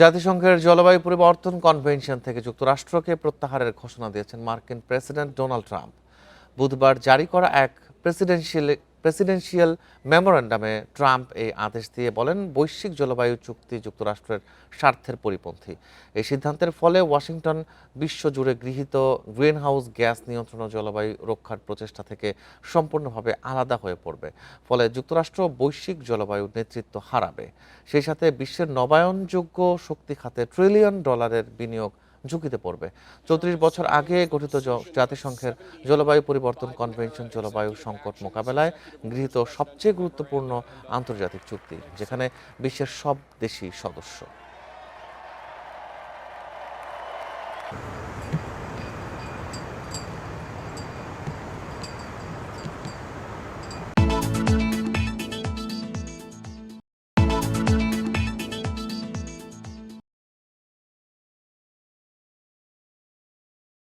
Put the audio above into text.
জাতিসংঘের জলবায়ু পরিবর্তন কনভেনশন থেকে যুক্তরাষ্ট্রকে প্রত্যাহারের ঘোষণা দিয়েছেন মার্কিন প্রেসিডেন্ট ডোনাল্ড ট্রাম্প। বুধবার জারি করা এক প্রেসিডেন্সিয়াল মেমোরেন্ডামে ট্রাম্প এই আদেশ দিয়ে বলেন, বৈশ্বিক জলবায়ু চুক্তি যুক্তরাষ্ট্রের স্বার্থের পরিপন্থী। এই সিদ্ধান্তের ফলে ওয়াশিংটন বিশ্বজুড়ে গৃহীত গ্রিনহাউস গ্যাস নিয়ন্ত্রণ ও জলবায়ু রক্ষার প্রচেষ্টা থেকে সম্পূর্ণভাবে আলাদা হয়ে পড়বে। ফলে যুক্তরাষ্ট্র বৈশ্বিক জলবায়ু নেতৃত্ব হারাবে। সেই সাথে বিশ্বের নবায়নযোগ্য শক্তি খাতে $1 ট্রিলিয়ন বিনিয়োগ ঝুঁকিতে পড়বে। 34 বছর আগে গঠিত জাতিসংঘের জলবায়ু পরিবর্তন কনভেনশন জলবায়ু সংকট মোকাবেলায় গৃহীত সবচেয়ে গুরুত্বপূর্ণ আন্তর্জাতিক চুক্তি, যেখানে বিশ্বের সব দেশই সদস্য।